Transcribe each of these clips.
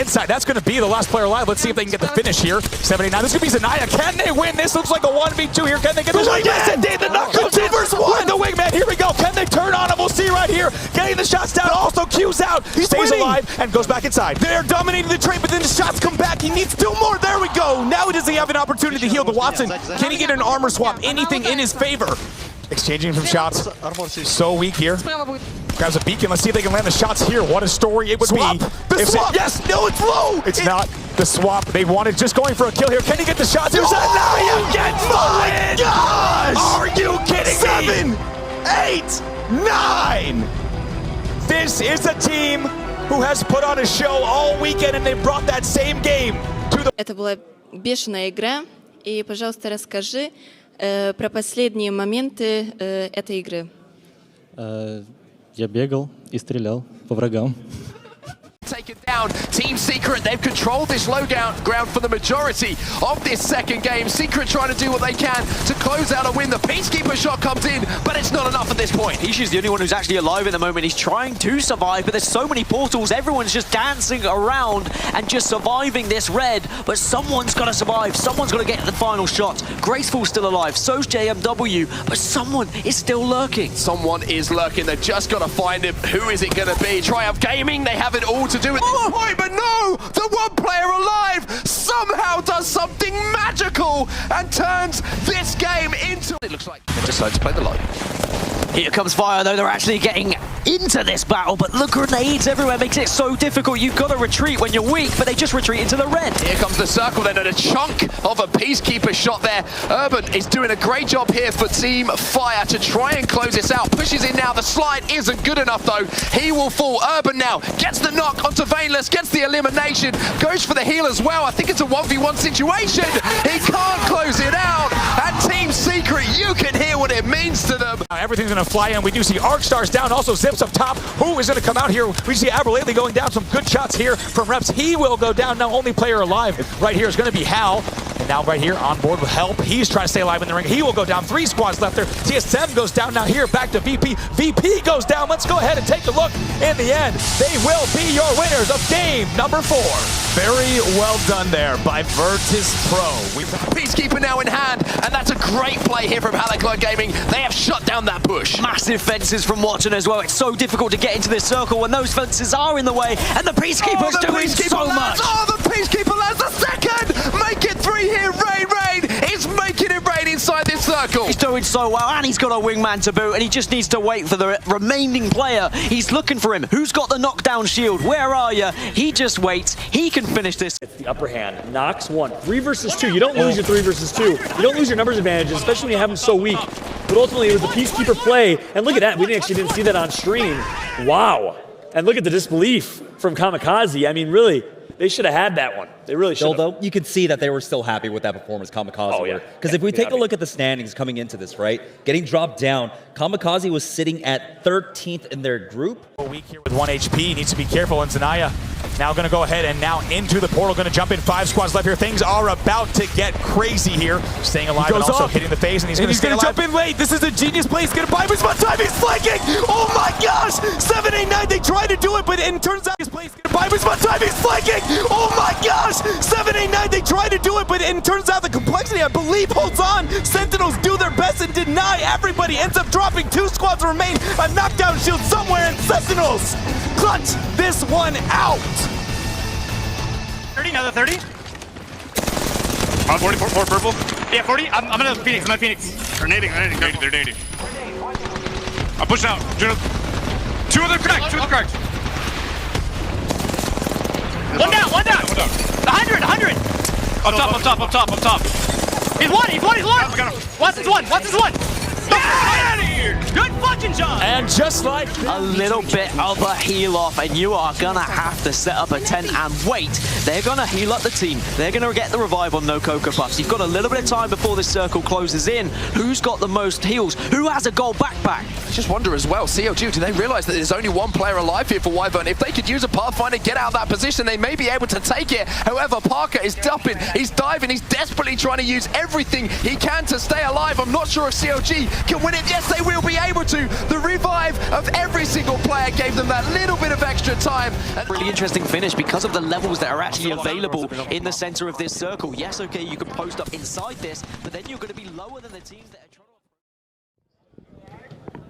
inside. That's going to be the last player alive. Let's see if they can get the finish here. 79. This could be Zanaya. Can they win? This looks like a 1v2 here. Can they get the wingman? Yes, indeed. The knockout 2 versus 1. The wingman. Here we go. Can they turn on him? We'll see right here. Getting the shots down. Also Q's out. He stays alive and goes back inside. They're dominating the trade, but then the shots come back. He needs 2 more. There we go. Now does he have an opportunity to heal the Watson? Can he get an armor swap? Anything in his favor? Exchanging some shots. So weak here. Grabs a beacon. Let's see if they can land the shots here. What a story it would swap. be. The swap. Yes. No, it's low. It's not the swap. They wanted just going for a kill here. Can he get the shots? Here's Zanaya gets the win. Gosh. Are you kidding me? 7, 8, 9. This is a team who has put on a show all weekend, and they brought that same game to the... Это была бешеная игра, и, пожалуйста, расскажи про последние моменты этой игры. Я бегал и стрелял по врагам. Taken down. Team Secret, they've controlled this low ground for the majority of this second game. Secret trying to do what they can to close out a win. The Peacekeeper shot comes in, but it's not enough at this point. Ishi's the only one who's actually alive at the moment. He's trying to survive, but there's so many portals. Everyone's just dancing around and just surviving this red. But someone's got to survive. Someone's got to get the final shot. Graceful's still alive. So's JMW, but someone is still lurking. Someone is lurking. They've just got to find him. Who is it going to be? Triumph Gaming, they have it all to do with this point, but no! The one player alive somehow does something magical and turns this game into... It looks like they decide to play the low. Here comes fire, though. They're actually getting into this battle, but the grenades everywhere makes it so difficult. You've got to retreat when you're weak, but they just retreat into the red. Here comes the circle then, and a chunk of a Peacekeeper shot there. Urban is doing a great job here for Team Fire to try and close this out. Pushes in now. The slide isn't good enough, though. He will fall. Urban now gets the knock onto Veinless, gets the elimination, goes for the heal as well. I think it's a 1v1 situation. He can't close it out, and Team Secret, you can hear what it means to them. Everything's going to fly in. We do see Arcstars down, also Zips up top. Who is going to come out here? We see Aberlately going down. Some good shots here from Reps. He will go down. Now only player alive right here is going to be Hal. And now right here on board with help. He's trying to stay alive in the ring. He will go down. 3 squads left there. TSM goes down now here. Back to VP. VP goes down. Let's go ahead and take a look. In the end, they will be your winners of game number 4. Very well done there by Virtus Pro. Peacekeeper now in hand, and that's a great play here from Halaklo Gaming. They have shut down that push. Massive fences from Watson as well. It's so difficult to get into this circle when those fences are in the way, and the Peacekeeper's doing so much. Oh, the Peacekeeper lands the second! Make it 3 here, Rain is making it rain inside this circle. He's doing so well, and he's got a wingman to boot, and he just needs to wait for the remaining player. He's looking for him. Who's got the knockdown shield? Where are you? He just waits. He can finish this. It's the upper hand. Knocks 1. 3 versus 2. You don't lose your 3 versus 2. You don't lose your numbers advantages, especially when you have them so weak. But ultimately, it was the Peacekeeper play. And look at that. We didn't see that on stream. Wow. And look at the disbelief from Kamikaze. I mean, really, they should have had that one. They really should have. Although you could see that they were still happy with that performance, Kamikaze. Oh, yeah. Because if we take a look at the standings coming into this, right? Getting dropped down, Kamikaze was sitting at 13th in their group. A weak here with 1 HP. Needs to be careful. And Zanaya now going to go ahead and now into the portal. Going to jump in. 5 squads left here. Things are about to get crazy here. Staying alive and also hitting the face. And he's going to stay alive. Jump in late. This is a genius play. He's going to buy his one time. He's flanking. Oh my gosh. 7, 8, 9. They tried to do it, but it turns out his play is going to buy his one time. He's flanking. Oh my gosh. 7, 8, 9. They tried to do it, but it turns out the complexity, I believe, holds on. Sentinels do their best and deny. Everybody ends up dropping. 2 squads remain. A knockdown shield somewhere, and Sentinels clutch this one out. 30, another 30. 40, 4 purple. Yeah, 40. I'm gonna Phoenix. They're nading. They're nading. I'm pushing out. 2 of them cracked. 1 down. 100. Up top. He's one. I got him. Watson's one. Get out of here! Good fucking job! And just like a little bit of a heal off, and you are gonna have to set up a tent and wait. They're gonna heal up the team. They're gonna get the revive on no Cocoa Puffs. You've got a little bit of time before this circle closes in. Who's got the most heals? Who has a gold backpack? I just wonder as well, COG, do they realize that there's only 1 player alive here for Wyvern? If they could use a Pathfinder, get out of that position, they may be able to take it. However, Parker is dumping, he's diving, he's desperately trying to use everything he can to stay alive. I'm not sure if COG can win it. Yes, they will be able to. The revive of every single player gave them that little bit of extra time. Really interesting finish because of the levels that are actually available in the center of this circle. Yes, okay, you can post up inside this, but then you're going to be lower than the teams that are trying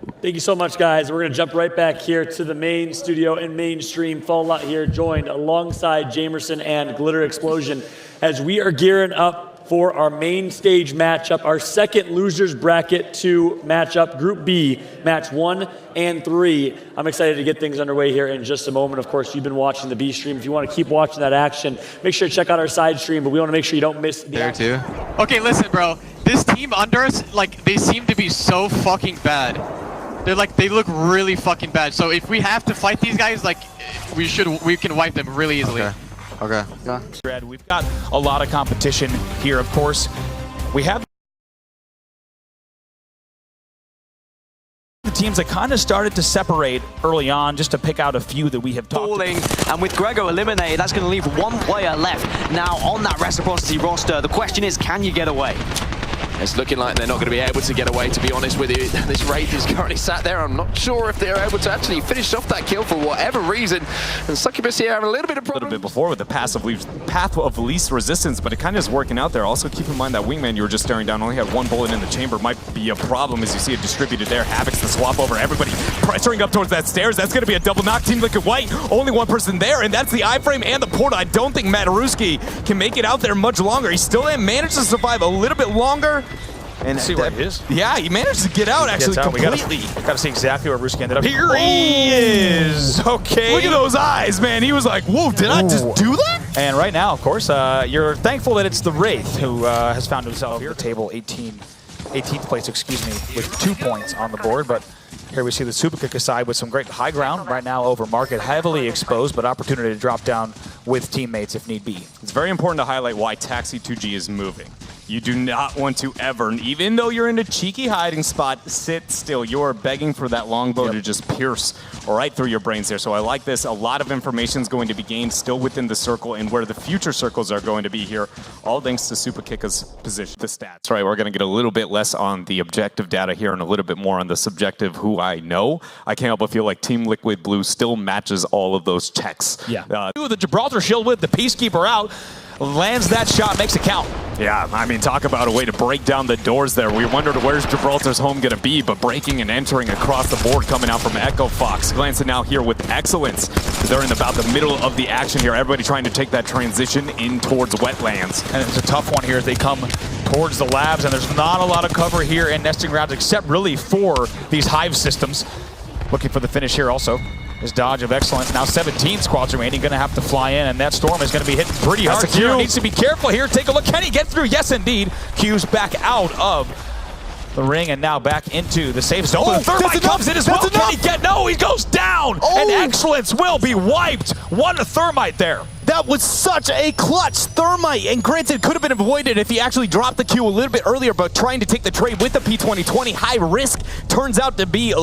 to... Thank you so much, guys. We're going to jump right back here to the main studio and mainstream. Fallout here, joined alongside Jamerson and Glitter Explosion as we are gearing up for our main stage matchup, our second losers bracket 2 matchup, Group B, match 1 and 3. I'm excited to get things underway here in just a moment. Of course, you've been watching the B stream. If you want to keep watching that action, make sure to check out our side stream, but we want to make sure you don't miss the action. Okay, listen, bro. This team under us, like, they seem to be so fucking bad. They're like, they look really fucking bad. So if we have to fight these guys, like, we can wipe them really easily. Okay. We've got a lot of competition here, of course. We have the teams that kind of started to separate early on, just to pick out a few that we have talked about. And with Grego eliminated, that's going to leave one player left now on that Reciprocity roster. The question is, can you get away? It's looking like they're not going to be able to get away, to be honest with you. This Wraith is currently sat there. I'm not sure if they're able to actually finish off that kill for whatever reason. And Succubus here having a little bit of problem. A little bit before with the path of least resistance, but it kind of is working out there. Also, keep in mind that wingman you were just staring down only had one bullet in the chamber. Might be a problem as you see it distributed there. Havoc's the swap over. Everybody pressuring up towards that stairs. That's going to be a double knock. Team Liquid White, only one person there, and that's the iframe and the portal. I don't think Mataruski can make it out there much longer. He still managed to survive a little bit longer. And see where he is. Yeah, he managed to get out actually completely. We gotta see exactly where Ruski ended up. Here he is. Okay. Look at those eyes, man. He was like, whoa, did I just do that? And right now, of course, you're thankful that it's the Wraith who has found himself here. Table 18th place, excuse me, with 2 points on the board. But here we see the Superkick side with some great high ground right now over market, heavily exposed, but opportunity to drop down with teammates if need be. It's very important to highlight why Taxi 2G is moving. You do not want to ever, even though you're in a cheeky hiding spot, sit still. You are begging for that longbow to just pierce right through your brains there. So I like this. A lot of information is going to be gained still within the circle and where the future circles are going to be here, all thanks to Superkicka's position. The stats, right? We're going to get a little bit less on the objective data here and a little bit more on the subjective who I know. I can't help but feel like Team Liquid Blue still matches all of those checks. Yeah. The Gibraltar shield with the Peacekeeper out. Lands that shot, makes it count. Yeah, I mean, talk about a way to break down the doors there. We wondered where's Gibraltar's home going to be, but breaking and entering across the board coming out from Echo Fox. Glancing now here with excellence. They're in about the middle of the action here. Everybody trying to take that transition in towards wetlands. And it's a tough one here as they come towards the labs, and there's not a lot of cover here in nesting grounds except really for these hive systems. Looking for the finish here also. His dodge of excellence. Now 17 squads remaining. Going to have to fly in, and that storm is going to be hitting pretty hard. Q needs to be careful here. Take a look. Can he get through? Yes, indeed. Q's back out of the ring and now back into the safe zone. Oh, Thermite comes in as well. Can he get? No, he goes down. And excellence will be wiped. One Thermite there. That was such a clutch Thermite, and granted, could have been avoided if he actually dropped the Q a little bit earlier, but trying to take the trade with the P2020, high risk, turns out to be